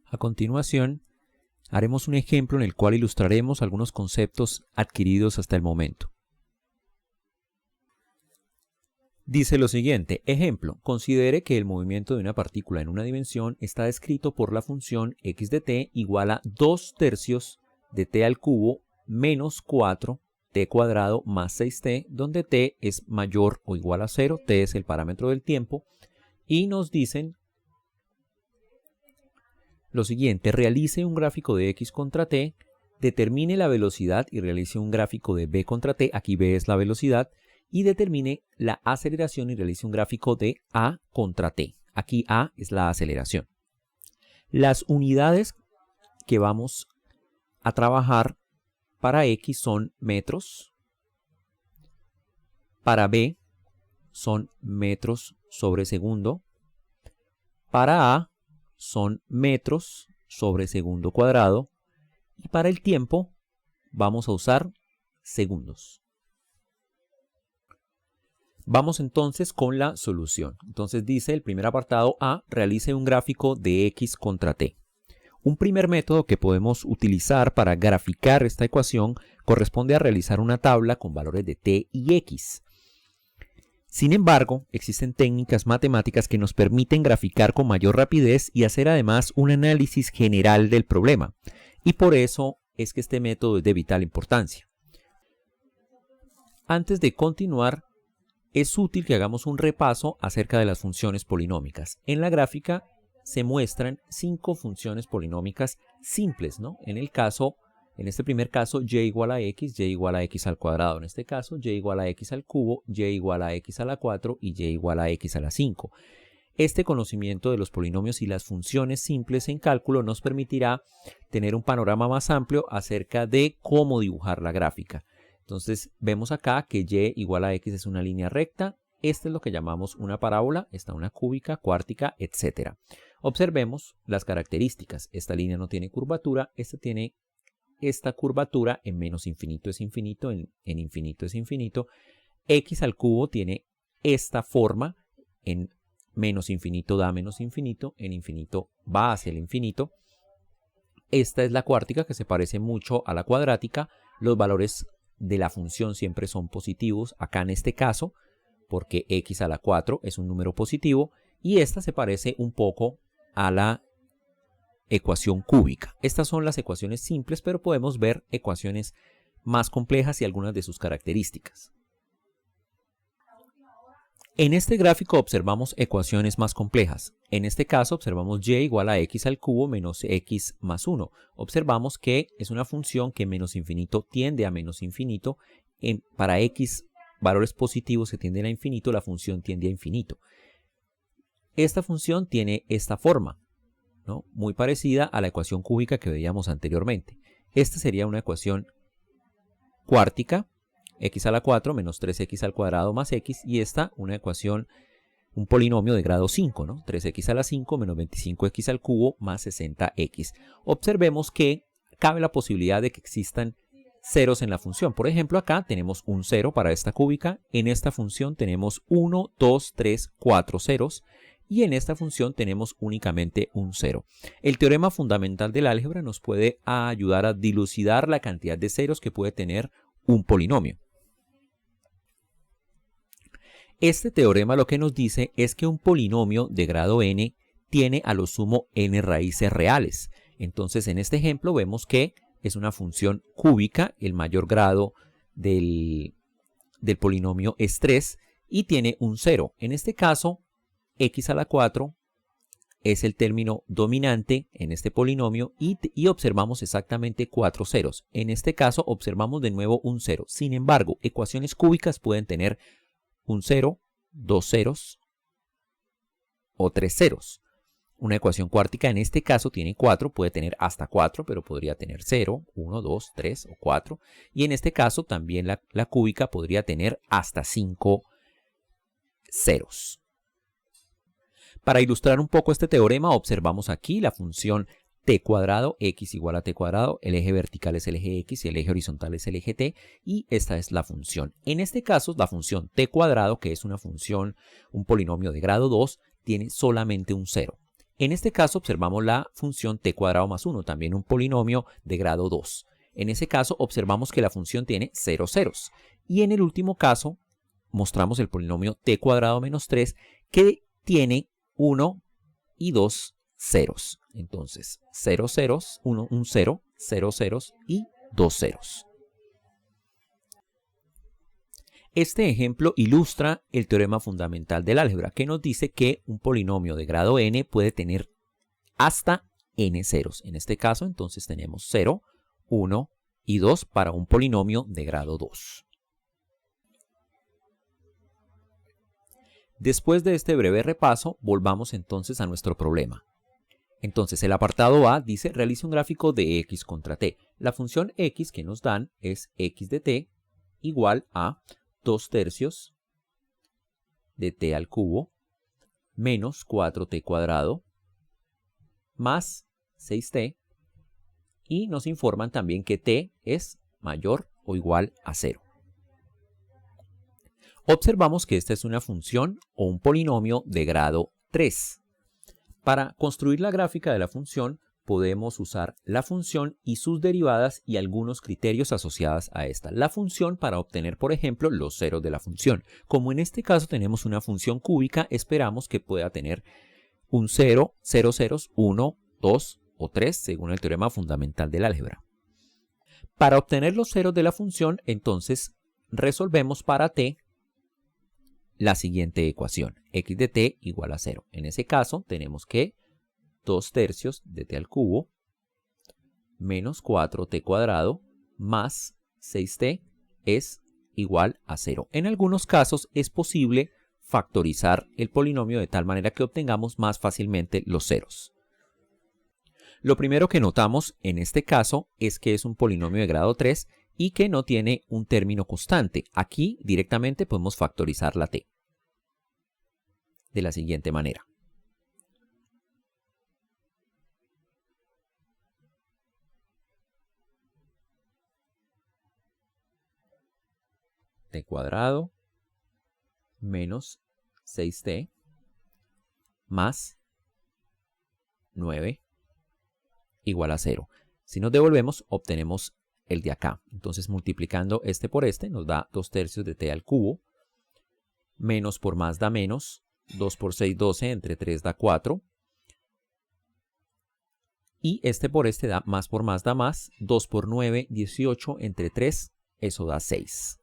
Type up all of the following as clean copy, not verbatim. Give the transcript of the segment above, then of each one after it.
A continuación, haremos un ejemplo en el cual ilustraremos algunos conceptos adquiridos hasta el momento. Dice lo siguiente, ejemplo, considere que el movimiento de una partícula en una dimensión está descrito por la función x de t igual a 2/3 de t al cubo menos 4t cuadrado más 6t, donde t es mayor o igual a 0, t es el parámetro del tiempo, y nos dicen lo siguiente, realice un gráfico de x contra t, determine la velocidad y realice un gráfico de b contra t, aquí b es la velocidad, y determine la aceleración y realice un gráfico de a contra t. Aquí a es la aceleración. Las unidades que vamos a trabajar para x son metros, para b son metros sobre segundo, para a son metros sobre segundo cuadrado y para el tiempo vamos a usar segundos. Vamos entonces con la solución. Entonces dice el primer apartado A, realice un gráfico de x contra t. Un primer método que podemos utilizar para graficar esta ecuación corresponde a realizar una tabla con valores de t y x. Sin embargo, existen técnicas matemáticas que nos permiten graficar con mayor rapidez y hacer además un análisis general del problema. Y por eso es que este método es de vital importancia. Antes de continuar, es útil que hagamos un repaso acerca de las funciones polinómicas. En la gráfica se muestran 5 funciones polinómicas simples, ¿no? En este primer caso, y igual a x al cuadrado. En este caso, y igual a x al cubo, y igual a x a la 4 y y igual a x a la 5. Este conocimiento de los polinomios y las funciones simples en cálculo nos permitirá tener un panorama más amplio acerca de cómo dibujar la gráfica. Entonces vemos acá que y igual a x es una línea recta, esta es lo que llamamos una parábola, esta una cúbica, cuártica, etc. Observemos las características, esta línea no tiene curvatura, esta tiene esta curvatura, en menos infinito es infinito, en infinito es infinito, x al cubo tiene esta forma, en menos infinito da menos infinito, en infinito va hacia el infinito. Esta es la cuártica que se parece mucho a la cuadrática, los valores de la función siempre son positivos, acá en este caso, porque x a la 4 es un número positivo, y esta se parece un poco a la ecuación cúbica. Estas son las ecuaciones simples, pero podemos ver ecuaciones más complejas y algunas de sus características. En este gráfico observamos ecuaciones más complejas. En este caso observamos y igual a x al cubo menos x más 1. Observamos que es una función que menos infinito tiende a menos infinito. Para x valores positivos que tienden a infinito, la función tiende a infinito. Esta función tiene esta forma, ¿no? Muy parecida a la ecuación cúbica que veíamos anteriormente. Esta sería una ecuación cuártica, x a la 4 menos 3x al cuadrado más x, y esta una ecuación, un polinomio de grado 5, ¿no? 3x a la 5 menos 25x al cubo más 60x. Observemos que cabe la posibilidad de que existan ceros en la función. Por ejemplo, acá tenemos un 0 para esta cúbica, en esta función tenemos 1, 2, 3, 4 ceros, y en esta función tenemos únicamente un 0. El teorema fundamental del álgebra nos puede ayudar a dilucidar la cantidad de ceros que puede tener un polinomio. Este teorema lo que nos dice es que un polinomio de grado n tiene a lo sumo n raíces reales. Entonces en este ejemplo vemos que es una función cúbica, el mayor grado del polinomio es 3 y tiene un 0. En este caso, x a la 4 es el término dominante en este polinomio y observamos exactamente 4 ceros. En este caso observamos de nuevo un 0. Sin embargo, ecuaciones cúbicas pueden tener un 0, 2 ceros o 3 ceros. Una ecuación cuártica en este caso tiene 4, puede tener hasta 4, pero podría tener 0, 1, 2, 3 o 4. Y en este caso también la cúbica podría tener hasta 5 ceros. Para ilustrar un poco este teorema, observamos aquí la función t cuadrado, x igual a t cuadrado, el eje vertical es el eje x y el eje horizontal es el eje t, y esta es la función. En este caso, la función t cuadrado, que es una función, un polinomio de grado 2, tiene solamente un 0. En este caso observamos la función t cuadrado más 1, también un polinomio de grado 2. En ese caso observamos que la función tiene 0 ceros. Y en el último caso mostramos el polinomio t cuadrado menos 3 que tiene 1 y 2 ceros. Entonces 0 ceros, un 0, 0 ceros y 2 ceros. Este ejemplo ilustra el teorema fundamental del álgebra, que nos dice que un polinomio de grado n puede tener hasta n ceros. En este caso, entonces tenemos 0, 1 y 2 para un polinomio de grado 2. Después de este breve repaso, volvamos entonces a nuestro problema. Entonces, el apartado A dice, realice un gráfico de x contra t. La función x que nos dan es x de t igual a 2 tercios de t al cubo menos 4t cuadrado más 6t, y nos informan también que t es mayor o igual a 0. Observamos que esta es una función o un polinomio de grado 3. Para construir la gráfica de la función podemos usar la función y sus derivadas y algunos criterios asociados a esta. La función para obtener, por ejemplo, los ceros de la función. Como en este caso tenemos una función cúbica, esperamos que pueda tener un 0, 0 ceros, 1, 2 o 3, según el teorema fundamental del álgebra. Para obtener los ceros de la función, entonces, resolvemos para t la siguiente ecuación, x de t igual a 0. En ese caso, tenemos que 2 tercios de t al cubo menos 4t cuadrado más 6t es igual a 0. En algunos casos es posible factorizar el polinomio de tal manera que obtengamos más fácilmente los ceros. Lo primero que notamos en este caso es que es un polinomio de grado 3 y que no tiene un término constante. Aquí directamente podemos factorizar la t de la siguiente manera. T cuadrado menos 6t más 9 igual a 0. Si nos devolvemos, obtenemos el de acá. Entonces, multiplicando este por este, nos da 2 tercios de t al cubo. Menos por más da menos. 2 por 6, 12. Entre 3 da 4. Y este por este da más por más da más. 2 por 9, 18. Entre 3, eso da 6.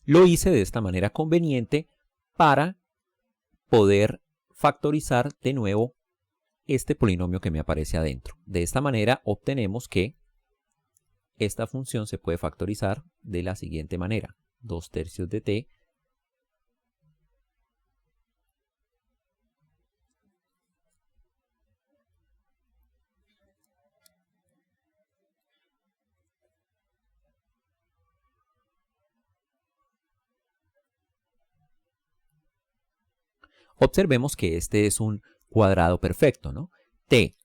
Lo hice de esta manera conveniente para poder factorizar de nuevo este polinomio que me aparece adentro. De esta manera obtenemos que esta función se puede factorizar de la siguiente manera. 2 tercios de t observemos que este es un cuadrado perfecto, ¿no? T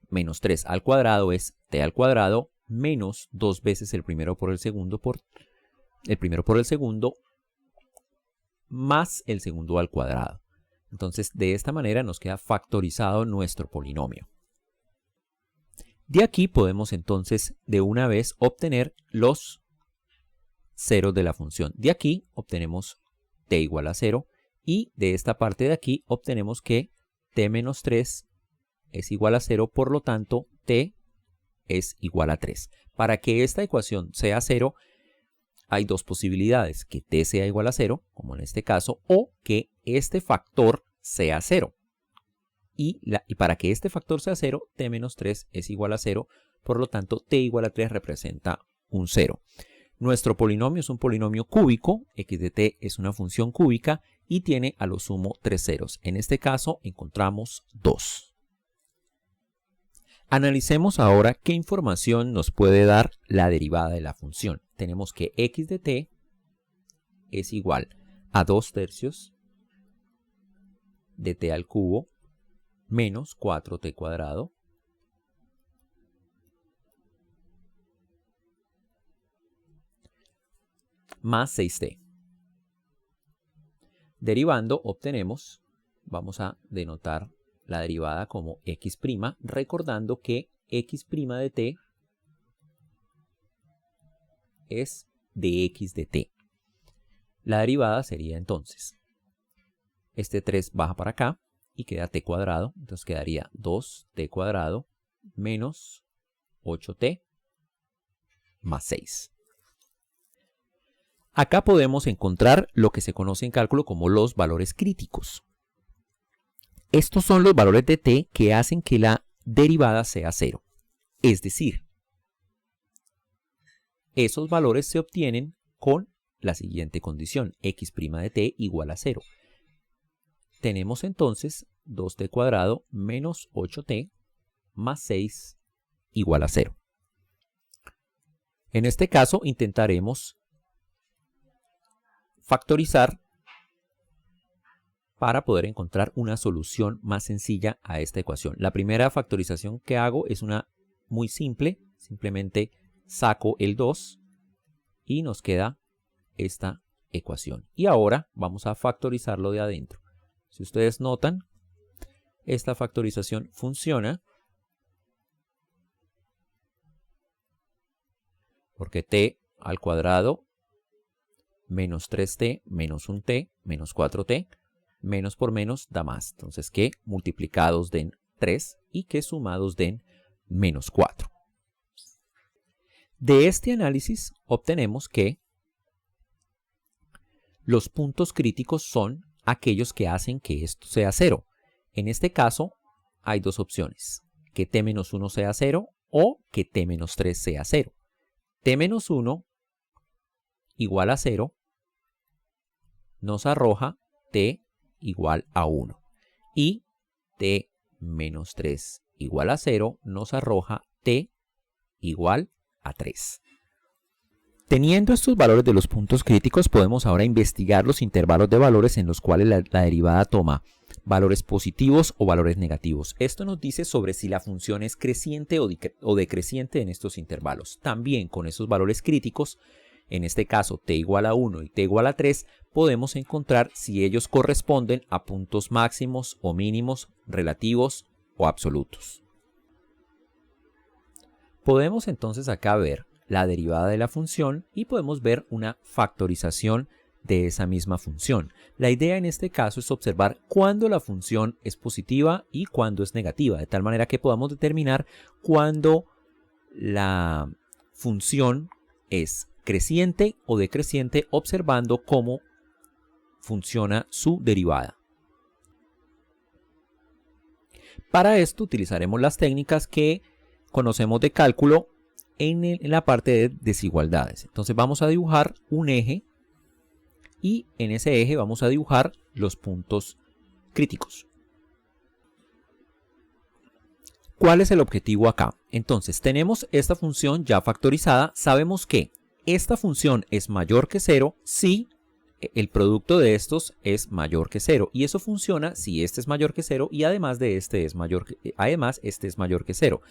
menos 3 al cuadrado es t al cuadrado menos 2 veces el primero por el segundo más el segundo al cuadrado. Entonces, de esta manera nos queda factorizado nuestro polinomio. De aquí podemos entonces de una vez obtener los ceros de la función. De aquí obtenemos t igual a 0 y de esta parte de aquí obtenemos que t menos 3 es igual a 0, por lo tanto t es igual a 3. Para que esta ecuación sea 0, hay dos posibilidades, que t sea igual a 0, como en este caso, o que este factor sea 0. Y para que este factor sea 0, t menos 3 es igual a 0, por lo tanto t igual a 3 representa un 0. Nuestro polinomio es un polinomio cúbico, x de t es una función cúbica y tiene a lo sumo 3 ceros. En este caso encontramos 2. Analicemos ahora qué información nos puede dar la derivada de la función. Tenemos que x de t es igual a 2 tercios de t al cubo menos 4t cuadrado más 6t. Derivando obtenemos vamos a denotar la derivada como x', recordando que x' de t es de x de t. La derivada sería entonces, este 3 baja para acá y queda t cuadrado, entonces quedaría 2t cuadrado menos 8t más 6. Acá podemos encontrar lo que se conoce en cálculo como los valores críticos. Estos son los valores de t que hacen que la derivada sea 0. Es decir, esos valores se obtienen con la siguiente condición, x' de t igual a 0. Tenemos entonces 2t cuadrado menos 8t más 6 igual a 0. En este caso intentaremos factorizar para poder encontrar una solución más sencilla a esta ecuación. La primera factorización que hago es una muy simple, simplemente saco el 2 y nos queda esta ecuación. Y ahora vamos a factorizarlo de adentro. Si ustedes notan, esta factorización funciona porque t al cuadrado menos 3t menos 1t menos 4t, menos por menos da más. Entonces que multiplicados den 3 y que sumados den menos 4. De este análisis obtenemos que los puntos críticos son aquellos que hacen que esto sea 0. En este caso hay dos opciones, que t-1 sea 0 o que t-3 sea 0. t-1 igual a 0 nos arroja t igual a 1 y t-3 igual a 0 nos arroja t igual a 3. Teniendo estos valores de los puntos críticos, podemos ahora investigar los intervalos de valores en los cuales la derivada toma valores positivos o valores negativos. Esto nos dice sobre si la función es creciente o decreciente en estos intervalos. También con esos valores críticos, en este caso t igual a 1 y t igual a 3, podemos encontrar si ellos corresponden a puntos máximos o mínimos, relativos o absolutos. Podemos entonces acá ver la derivada de la función y podemos ver una factorización de esa misma función. La idea en este caso es observar cuándo la función es positiva y cuándo es negativa, de tal manera que podamos determinar cuándo la función es creciente o decreciente observando cómo funciona su derivada. Para esto utilizaremos las técnicas que conocemos de cálculo en la parte de desigualdades. Entonces vamos a dibujar un eje y en ese eje vamos a dibujar los puntos críticos. ¿Cuál es el objetivo acá? Entonces tenemos esta función ya factorizada. Sabemos que esta función es mayor que 0 si el producto de estos es mayor que 0. Y eso funciona si este es mayor que 0 y además de este es mayor que 0.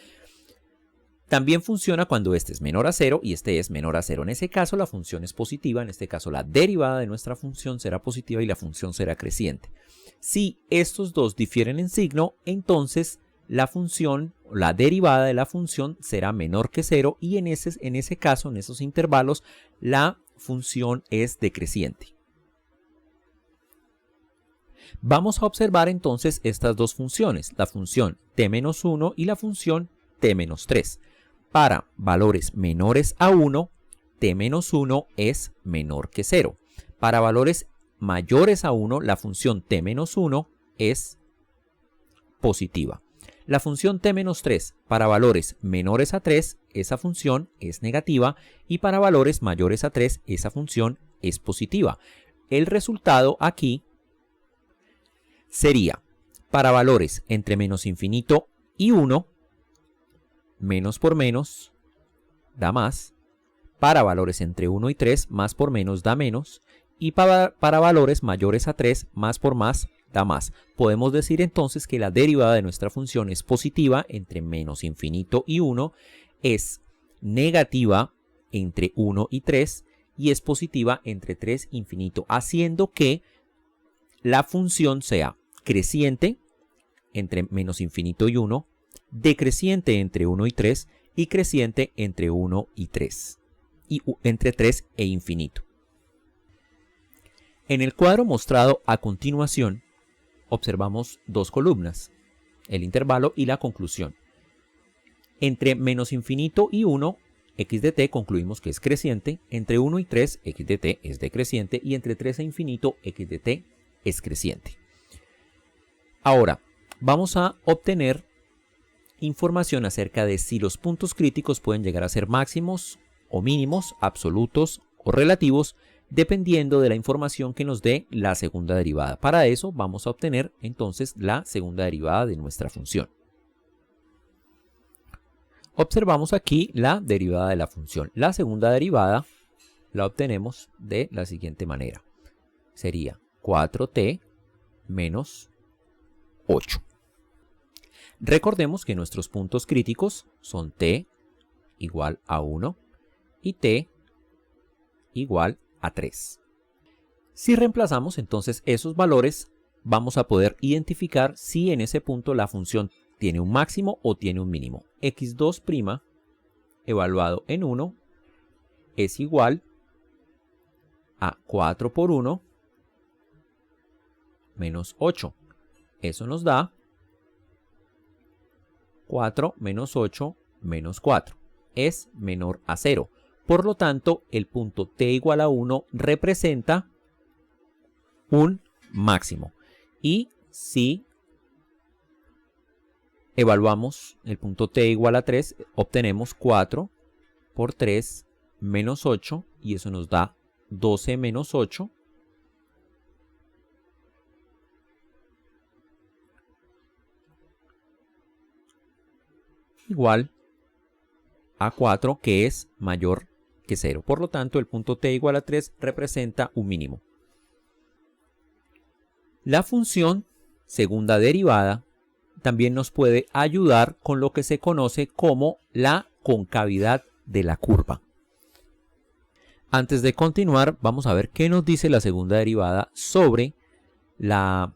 También funciona cuando este es menor a 0 y este es menor a 0. En ese caso la función es positiva, en este caso la derivada de nuestra función será positiva y la función será creciente. Si estos dos difieren en signo, entonces la función, la derivada de la función será menor que 0 y en ese caso, en esos intervalos, la función es decreciente. Vamos a observar entonces estas dos funciones, la función t-1 y la función t-3. Para valores menores a 1, t-1 es menor que 0. Para valores mayores a 1, la función t-1 es positiva. La función t-3 para valores menores a 3, esa función es negativa y para valores mayores a 3, esa función es positiva. El resultado aquí sería para valores entre menos infinito y 1, menos por menos da más, para valores entre 1 y 3, más por menos da menos, y para valores mayores a 3, más por más da más. Podemos decir entonces que la derivada de nuestra función es positiva entre menos infinito y 1, es negativa entre 1 y 3 y es positiva entre 3 e infinito, haciendo que la función sea creciente entre menos infinito y 1, decreciente entre 1 y 3 y creciente entre 1 y 3, y entre 3 e infinito. En el cuadro mostrado a continuación, observamos dos columnas, el intervalo y la conclusión. Entre menos infinito y 1, x de t concluimos que es creciente, entre 1 y 3, x de t es decreciente, y entre 3 e infinito, x de t es creciente. Ahora, vamos a obtener información acerca de si los puntos críticos pueden llegar a ser máximos o mínimos, absolutos o relativos, dependiendo de la información que nos dé la segunda derivada. Para eso vamos a obtener entonces la segunda derivada de nuestra función. Observamos aquí la derivada de la función. La segunda derivada la obtenemos de la siguiente manera. Sería 4t menos 8. Recordemos que nuestros puntos críticos son t igual a 1 y t igual a 3. Si reemplazamos entonces esos valores, vamos a poder identificar si en ese punto la función tiene un máximo o tiene un mínimo. x2' evaluado en 1 es igual a 4 por 1 menos 8. Eso nos da 4 menos 8 menos 4. Es menor a 0. Por lo tanto, el punto t igual a 1 representa un máximo. Y si evaluamos el punto t igual a 3, obtenemos 4 por 3 menos 8, y eso nos da 12 menos 8. Igual a 4, que es mayor que 0. Por lo tanto, el punto t igual a 3 representa un mínimo. La función segunda derivada también nos puede ayudar con lo que se conoce como la concavidad de la curva. Antes de continuar, vamos a ver qué nos dice la segunda derivada sobre la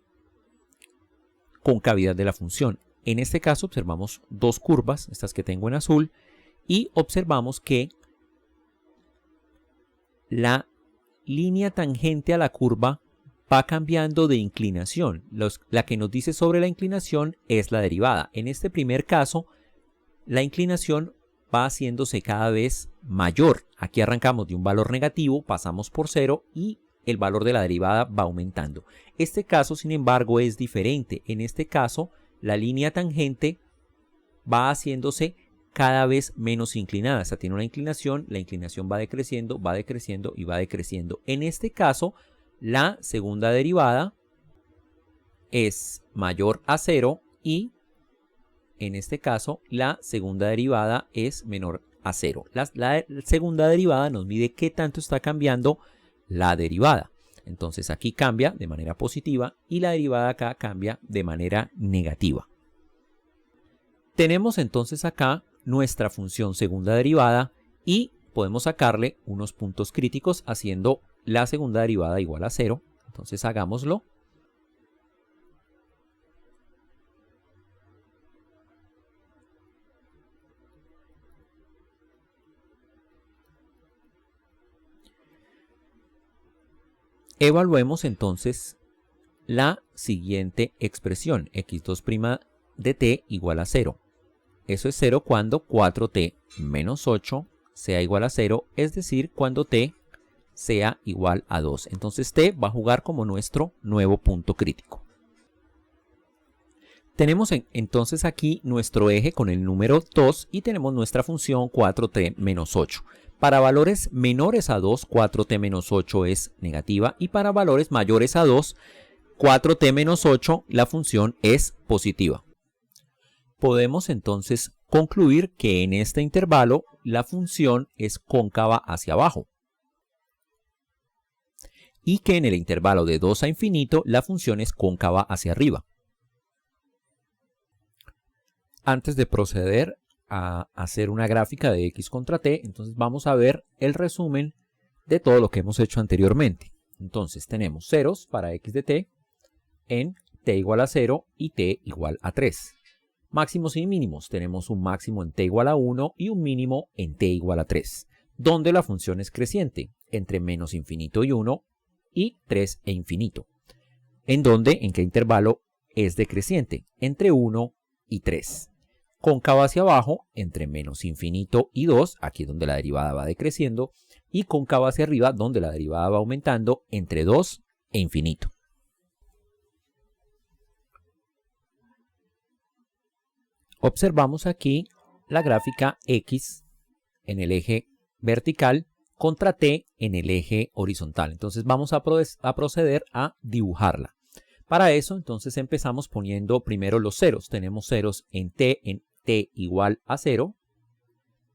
concavidad de la función. En este caso observamos dos curvas, estas que tengo en azul, y observamos que la línea tangente a la curva va cambiando de inclinación. La que nos dice sobre la inclinación es la derivada. En este primer caso, la inclinación va haciéndose cada vez mayor. Aquí arrancamos de un valor negativo, pasamos por 0 y el valor de la derivada va aumentando. Este caso, sin embargo, es diferente. En este caso, la línea tangente va haciéndose cada vez menos inclinada. Esta tiene una inclinación, la inclinación va decreciendo y va decreciendo. En este caso, la segunda derivada es mayor a 0 y en este caso la segunda derivada es menor a 0. La segunda derivada nos mide qué tanto está cambiando la derivada. Entonces aquí cambia de manera positiva y la derivada acá cambia de manera negativa. Tenemos entonces acá nuestra función segunda derivada y podemos sacarle unos puntos críticos haciendo la segunda derivada igual a 0. Entonces hagámoslo. Evaluemos entonces la siguiente expresión, x2' de t igual a 0. Eso es 0 cuando 4t menos 8 sea igual a 0, es decir, cuando t sea igual a 2. Entonces t va a jugar como nuestro nuevo punto crítico. Tenemos entonces aquí nuestro eje con el número 2 y tenemos nuestra función 4t menos 8. Para valores menores a 2, 4t menos 8 es negativa y para valores mayores a 2, 4t menos 8, la función es positiva. Podemos entonces concluir que en este intervalo la función es cóncava hacia abajo y que en el intervalo de 2 a infinito la función es cóncava hacia arriba. Antes de proceder a hacer una gráfica de x contra t, entonces vamos a ver el resumen de todo lo que hemos hecho anteriormente. Entonces tenemos ceros para x de t en t igual a 0 y t igual a 3. Máximos y mínimos. Tenemos un máximo en t igual a 1 y un mínimo en t igual a 3, donde la función es creciente, entre menos infinito y 1 y 3 e infinito. ¿En dónde? ¿En qué intervalo es decreciente? Entre 1 y 3. Cóncava hacia abajo, entre menos infinito y 2, aquí es donde la derivada va decreciendo, y cóncava hacia arriba, donde la derivada va aumentando, entre 2 e infinito. Observamos aquí la gráfica X en el eje vertical contra T en el eje horizontal. Entonces vamos a proceder a dibujarla. Para eso, entonces empezamos poniendo primero los ceros. Tenemos ceros en t igual a 0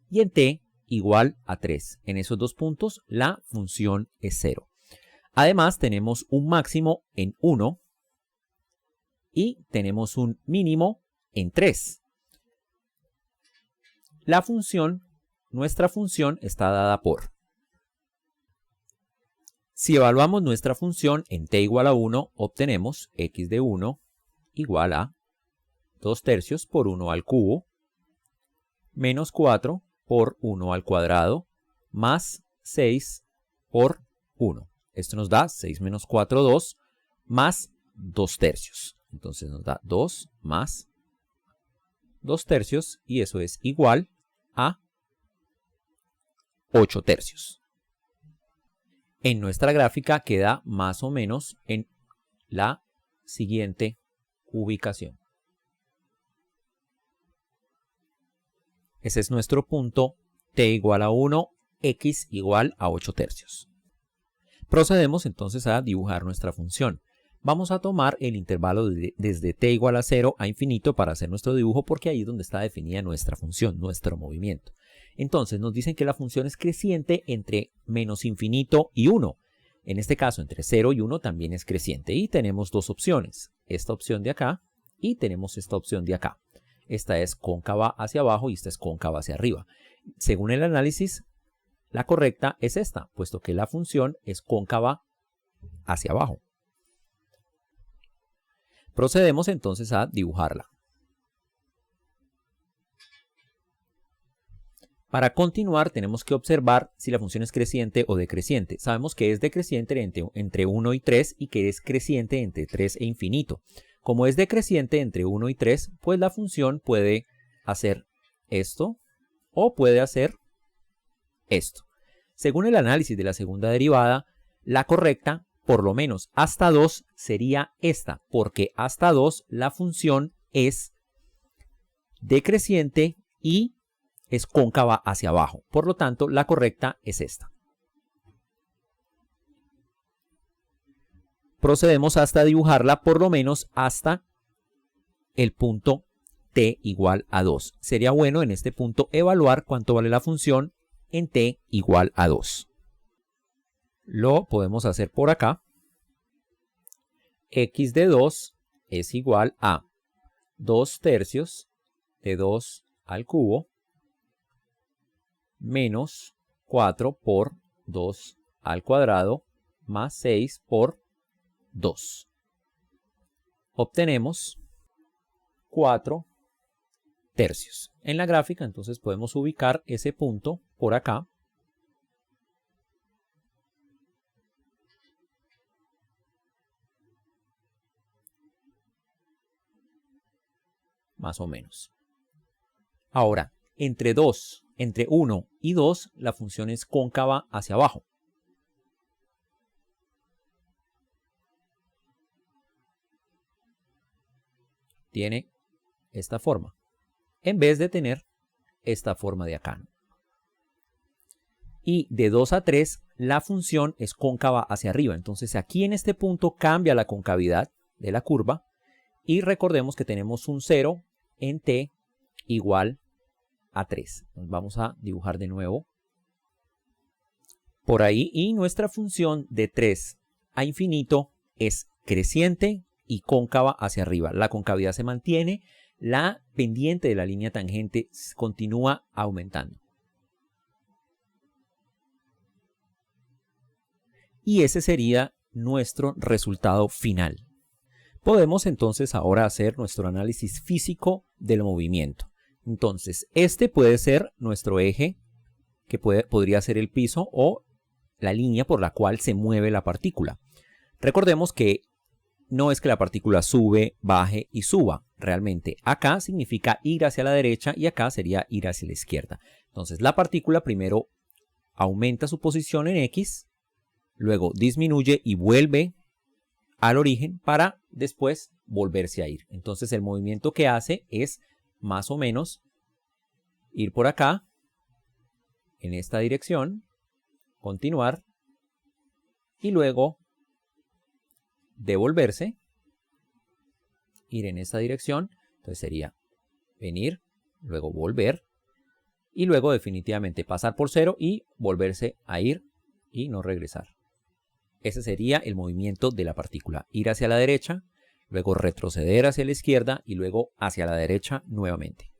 y en t igual a 3. En esos dos puntos la función es 0. Además tenemos un máximo en 1 y tenemos un mínimo en 3. La función, nuestra función está dada por. Si evaluamos nuestra función en t igual a 1, obtenemos x de 1 igual a 2 tercios por 1 al cubo, menos 4 por 1 al cuadrado, más 6 por 1. Esto nos da 6 menos 4, 2, más 2 tercios. Entonces nos da 2 más 2 tercios y eso es igual a 8 tercios. En nuestra gráfica queda más o menos en la siguiente ubicación. Ese es nuestro punto t igual a 1, x igual a 8 tercios. Procedemos entonces a dibujar nuestra función. Vamos a tomar el intervalo desde t igual a 0 a infinito para hacer nuestro dibujo porque ahí es donde está definida nuestra función, nuestro movimiento. Entonces nos dicen que la función es creciente entre menos infinito y 1. En este caso entre 0 y 1 también es creciente y tenemos dos opciones. Esta opción de acá y tenemos esta opción de acá. Esta es cóncava hacia abajo y esta es cóncava hacia arriba. Según el análisis, la correcta es esta, puesto que la función es cóncava hacia abajo. Procedemos entonces a dibujarla. Para continuar tenemos que observar si la función es creciente o decreciente. Sabemos que es decreciente entre 1 y 3 y que es creciente entre 3 e infinito. Como es decreciente entre 1 y 3, pues la función puede hacer esto o puede hacer esto. Según el análisis de la segunda derivada, la correcta, por lo menos hasta 2, sería esta, porque hasta 2 la función es decreciente y es cóncava hacia abajo. Por lo tanto, la correcta es esta. Procedemos hasta dibujarla por lo menos hasta el punto t igual a 2. Sería bueno en este punto evaluar cuánto vale la función en t igual a 2. Lo podemos hacer por acá. X de 2 es igual a 2 tercios de 2 al cubo menos 4 por 2 al cuadrado más 6 por 2. Obtenemos 4 tercios. En la gráfica entonces podemos ubicar ese punto por acá. Más o menos. Ahora, entre 1 y 2, la función es cóncava hacia abajo. Tiene esta forma, en vez de tener esta forma de acá. Y de 2 a 3, la función es cóncava hacia arriba. Entonces aquí en este punto cambia la concavidad de la curva. Y recordemos que tenemos un 0 en t igual a 3. Nos vamos a dibujar de nuevo por ahí y nuestra función de 3 a infinito es creciente y cóncava hacia arriba. La concavidad se mantiene, la pendiente de la línea tangente continúa aumentando. Y ese sería nuestro resultado final. Podemos entonces ahora hacer nuestro análisis físico del movimiento. Entonces, este puede ser nuestro eje, que podría ser el piso o la línea por la cual se mueve la partícula. Recordemos que no es que la partícula sube, baje y suba. Realmente acá significa ir hacia la derecha y acá sería ir hacia la izquierda. Entonces la partícula primero aumenta su posición en X, luego disminuye y vuelve al origen para después volverse a ir. Entonces el movimiento que hace es más o menos ir por acá, en esta dirección, continuar y luego devolverse, ir en esta dirección. Entonces sería venir, luego volver y luego definitivamente pasar por cero y volverse a ir y no regresar. Ese sería el movimiento de la partícula, ir hacia la derecha, luego retroceder hacia la izquierda y luego hacia la derecha nuevamente.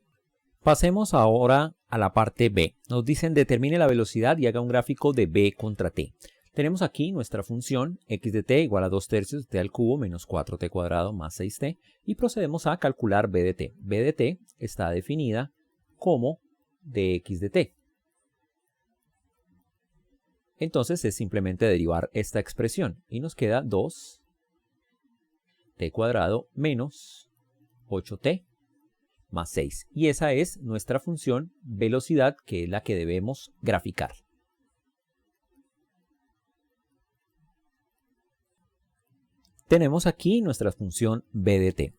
Pasemos ahora a la parte B. Nos dicen determine la velocidad y haga un gráfico de B contra t. Tenemos aquí nuestra función x de t igual a 2/3 de t al cubo menos 4t cuadrado más 6t y procedemos a calcular b de t. b de t está definida como dx de t. Entonces es simplemente derivar esta expresión y nos queda 2t cuadrado menos 8t más 6. Y esa es nuestra función velocidad, que es la que debemos graficar. Tenemos aquí nuestra función b de t.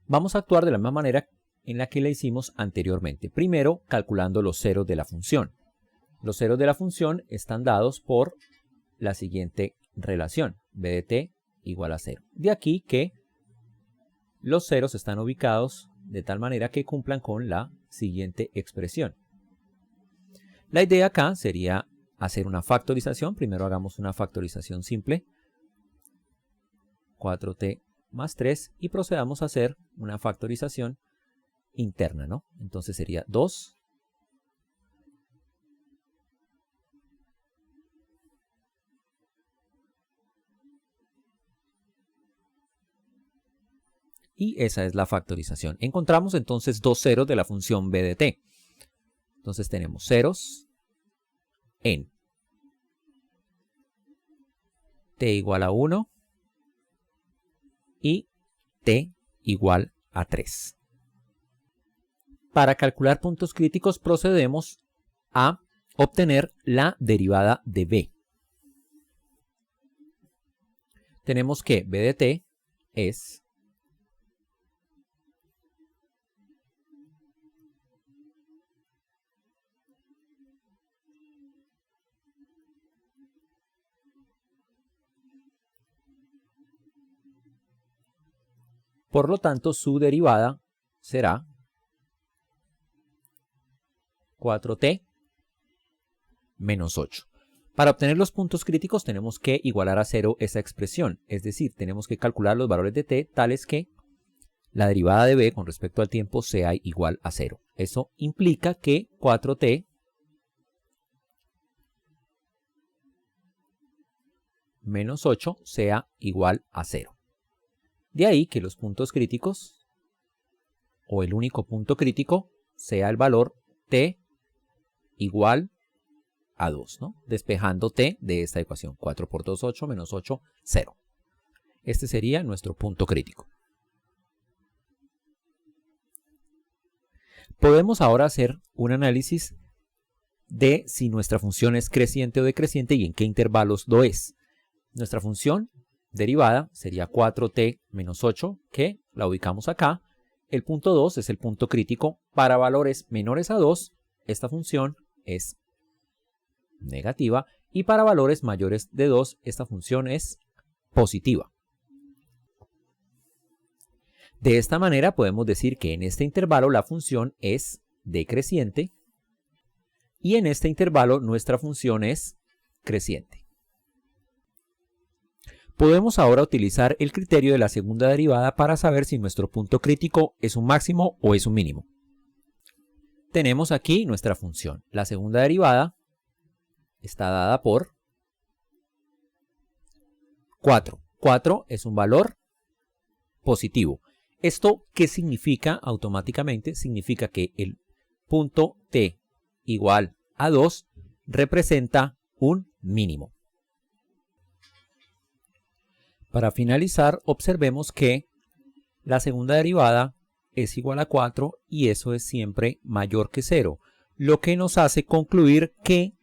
Vamos a actuar de la misma manera en la que la hicimos anteriormente. Primero, calculando los ceros de la función. Los ceros de la función están dados por la siguiente relación. b de t igual a 0. De aquí que los ceros están ubicados de tal manera que cumplan con la siguiente expresión. La idea acá sería hacer una factorización. Primero hagamos una factorización simple. 4t más 3 y procedamos a hacer una factorización interna, ¿no? Entonces sería 2 y esa es la factorización. Encontramos entonces dos ceros de la función b de t. Entonces tenemos ceros en t igual a 1 y t igual a 3. Para calcular puntos críticos procedemos a obtener la derivada de b. Tenemos que b de t es por lo tanto, su derivada será 4t menos 8. Para obtener los puntos críticos tenemos que igualar a 0 esa expresión, es decir, tenemos que calcular los valores de t tales que la derivada de b con respecto al tiempo sea igual a 0. Eso implica que 4t menos 8 sea igual a 0. De ahí que los puntos críticos, o el único punto crítico, sea el valor t igual a 2, ¿no? Despejando t de esta ecuación. 4 por 2, 8, menos 8, 0. Este sería nuestro punto crítico. Podemos ahora hacer un análisis de si nuestra función es creciente o decreciente y en qué intervalos lo es. Nuestra función derivada sería 4t menos 8, que la ubicamos acá. El punto 2 es el punto crítico. Para valores menores a 2, esta función es negativa. Y para valores mayores de 2, esta función es positiva. De esta manera podemos decir que en este intervalo la función es decreciente y en este intervalo nuestra función es creciente. Podemos ahora utilizar el criterio de la segunda derivada para saber si nuestro punto crítico es un máximo o es un mínimo. Tenemos aquí nuestra función. La segunda derivada está dada por 4. 4 es un valor positivo. ¿Esto qué significa automáticamente? Significa que el punto t igual a 2 representa un mínimo. Para finalizar, observemos que la segunda derivada es igual a 4 y eso es siempre mayor que 0, lo que nos hace concluir que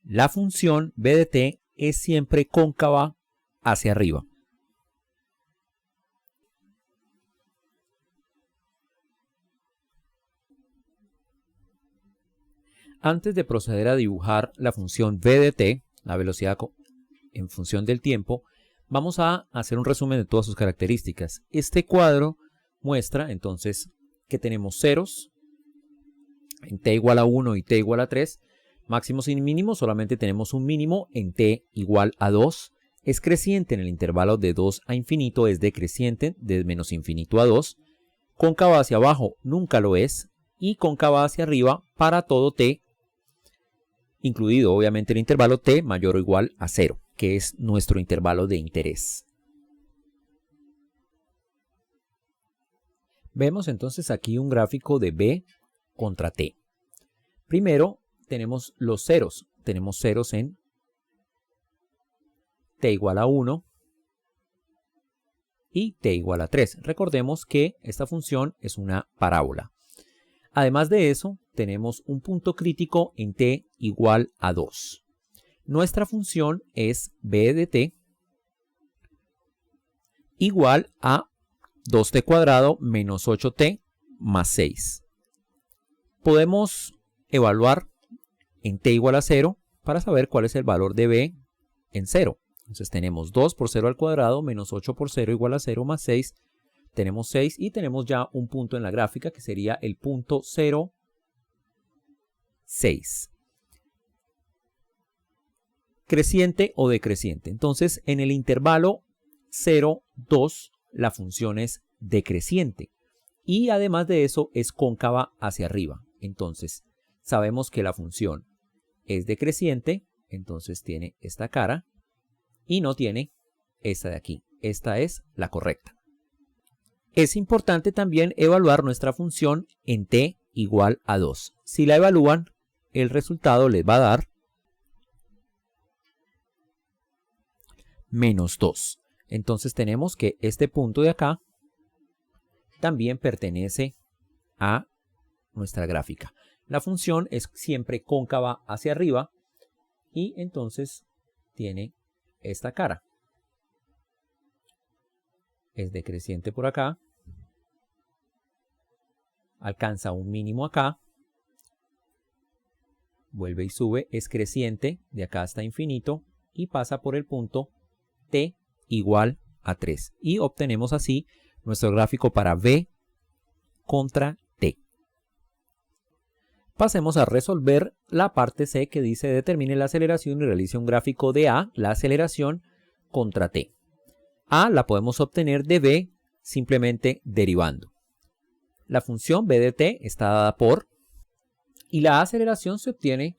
la función b de t es siempre cóncava hacia arriba. Antes de proceder a dibujar la función v de t, la velocidad en función del tiempo, vamos a hacer un resumen de todas sus características. Este cuadro muestra entonces que tenemos ceros en t igual a 1 y t igual a 3, máximos y mínimos, solamente tenemos un mínimo en t igual a 2, es creciente en el intervalo de 2 a infinito, es decreciente de menos infinito a 2, cóncava hacia abajo nunca lo es, y cóncava hacia arriba para todo t, incluido obviamente el intervalo t mayor o igual a 0, que es nuestro intervalo de interés. Vemos entonces aquí un gráfico de b contra t. Primero tenemos los ceros. Tenemos ceros en t igual a 1 y t igual a 3. Recordemos que esta función es una parábola. Además de eso, tenemos un punto crítico en t igual a 2. Nuestra función es b de t igual a 2t cuadrado menos 8t más 6. Podemos evaluar en t igual a 0 para saber cuál es el valor de b en 0. Entonces tenemos 2 por 0 al cuadrado menos 8 por 0 igual a 0 más 6. Tenemos 6 y tenemos ya un punto en la gráfica que sería el punto 0, 6. Creciente o decreciente. Entonces en el intervalo 0, 2 la función es decreciente y además de eso es cóncava hacia arriba. Entonces sabemos que la función es decreciente, entonces tiene esta cara y no tiene esta de aquí. Esta es la correcta. Es importante también evaluar nuestra función en t igual a 2. Si la evalúan, el resultado les va a dar menos 2. Entonces tenemos que este punto de acá también pertenece a nuestra gráfica. La función es siempre cóncava hacia arriba y entonces tiene esta cara. Es decreciente por acá, alcanza un mínimo acá, vuelve y sube, es creciente de acá hasta infinito y pasa por el punto t igual a 3. Y obtenemos así nuestro gráfico para v contra t. Pasemos a resolver la parte C que dice determine la aceleración y realice un gráfico de A, la aceleración, contra t. A la podemos obtener de b simplemente derivando. La función b de t está dada por, y la aceleración se obtiene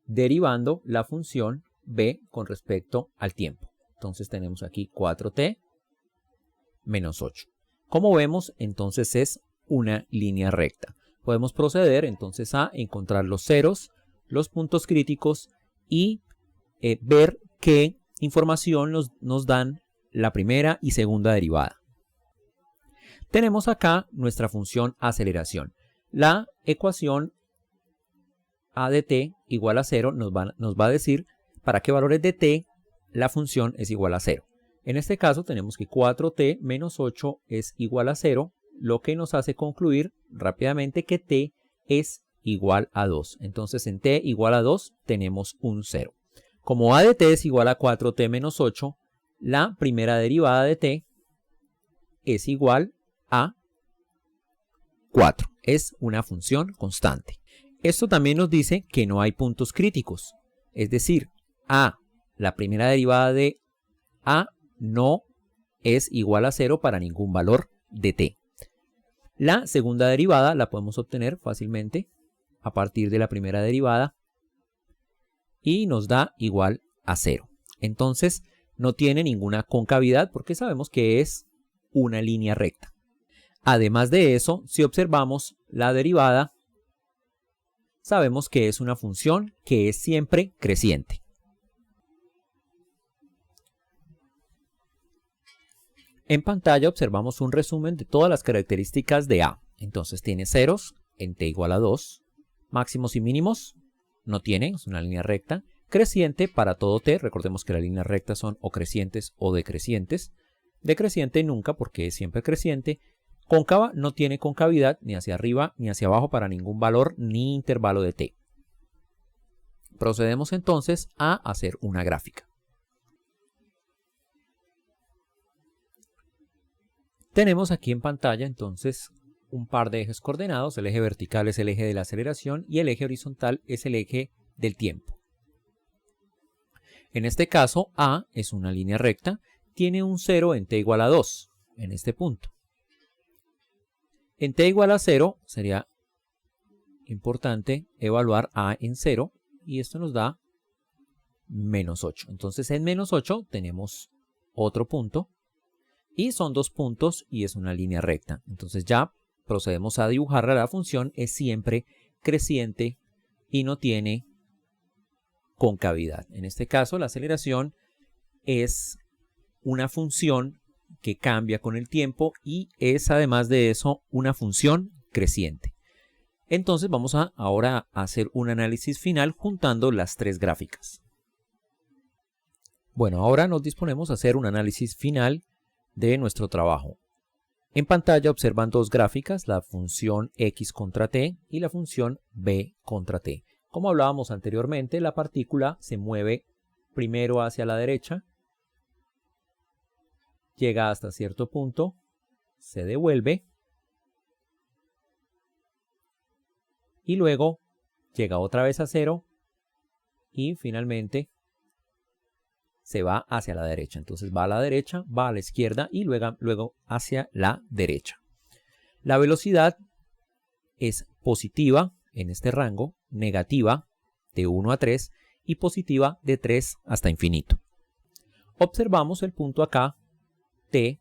derivando la función b con respecto al tiempo. Entonces tenemos aquí 4t menos 8. Como vemos, entonces es una línea recta. Podemos proceder entonces a encontrar los ceros, los puntos críticos y ver qué información nos dan la primera y segunda derivada. Tenemos acá nuestra función aceleración. La ecuación a de t igual a 0 nos va a decir para qué valores de t la función es igual a 0. En este caso tenemos que 4t menos 8 es igual a 0, lo que nos hace concluir rápidamente que t es igual a 2. Entonces en t igual a 2 tenemos un 0. Como a de t es igual a 4t menos 8, la primera derivada de t es igual a 4. Es una función constante. Esto también nos dice que no hay puntos críticos. Es decir, la primera derivada de a no es igual a 0 para ningún valor de t. La segunda derivada la podemos obtener fácilmente a partir de la primera derivada y nos da igual a 0. Entonces no tiene ninguna concavidad porque sabemos que es una línea recta. Además de eso, si observamos la derivada, sabemos que es una función que es siempre creciente. En pantalla observamos un resumen de todas las características de A. Entonces tiene ceros en t igual a 2, máximos y mínimos no tiene, es una línea recta, creciente para todo t, recordemos que las líneas rectas son o crecientes o decrecientes, decreciente nunca porque es siempre creciente, cóncava no tiene concavidad ni hacia arriba ni hacia abajo para ningún valor ni intervalo de t. Procedemos entonces a hacer una gráfica. Tenemos aquí en pantalla entonces un par de ejes coordenados, el eje vertical es el eje de la aceleración y el eje horizontal es el eje del tiempo. En este caso A es una línea recta, tiene un 0 en t igual a 2, en este punto. En t igual a 0 sería importante evaluar A en 0 y esto nos da menos 8. Entonces en menos 8 tenemos otro punto. Y son dos puntos y es una línea recta. Entonces ya procedemos a dibujarla. La función es siempre creciente y no tiene concavidad. En este caso la aceleración es una función que cambia con el tiempo y es además de eso una función creciente. Entonces vamos ahora a hacer un análisis final juntando las tres gráficas. Bueno, ahora nos disponemos a hacer un análisis final de nuestro trabajo. En pantalla observan dos gráficas, la función x contra t y la función b contra t. Como hablábamos anteriormente, la partícula se mueve primero hacia la derecha, llega hasta cierto punto, se devuelve y luego llega otra vez a cero y finalmente se va hacia la derecha. Entonces va a la derecha, va a la izquierda y luego hacia la derecha. La velocidad es positiva en este rango, negativa de 1 a 3 y positiva de 3 hasta infinito. Observamos el punto acá, t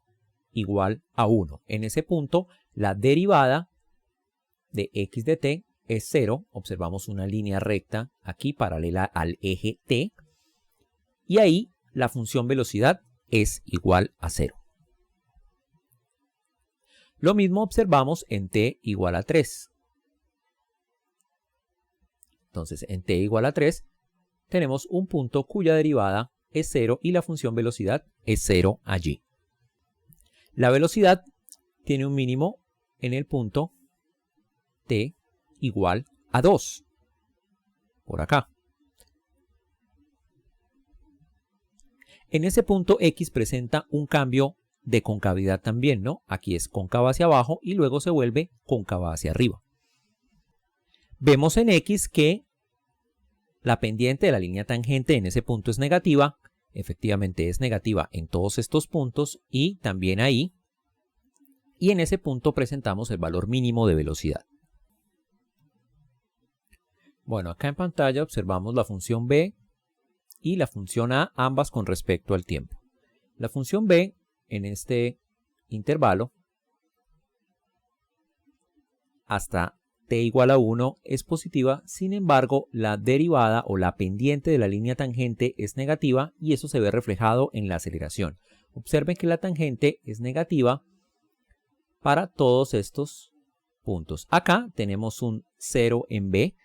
igual a 1. En ese punto la derivada de x de t es 0. Observamos una línea recta aquí paralela al eje t. Y ahí la función velocidad es igual a 0. Lo mismo observamos en t igual a 3. Entonces en t igual a 3 tenemos un punto cuya derivada es 0 y la función velocidad es 0 allí. La velocidad tiene un mínimo en el punto t igual a 2. Por acá. En ese punto X presenta un cambio de concavidad también, ¿no? Aquí es cóncava hacia abajo y luego se vuelve cóncava hacia arriba. Vemos en X que la pendiente de la línea tangente en ese punto es negativa. Efectivamente es negativa en todos estos puntos y también ahí. Y en ese punto presentamos el valor mínimo de velocidad. Bueno, acá en pantalla observamos la función b y la función a, ambas con respecto al tiempo. La función b en este intervalo hasta t igual a 1 es positiva, sin embargo la derivada o la pendiente de la línea tangente es negativa y eso se ve reflejado en la aceleración. Observen que la tangente es negativa para todos estos puntos. Acá tenemos un 0 en b,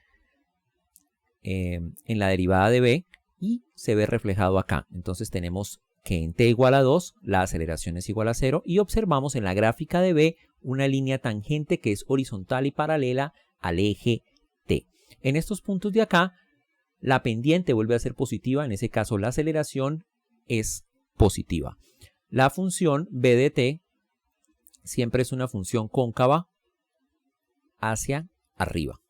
en la derivada de b, y se ve reflejado acá. Entonces tenemos que en t igual a 2 la aceleración es igual a 0 y observamos en la gráfica de b una línea tangente que es horizontal y paralela al eje t. En estos puntos de acá la pendiente vuelve a ser positiva, en ese caso la aceleración es positiva. La función b de t siempre es una función cóncava hacia arriba.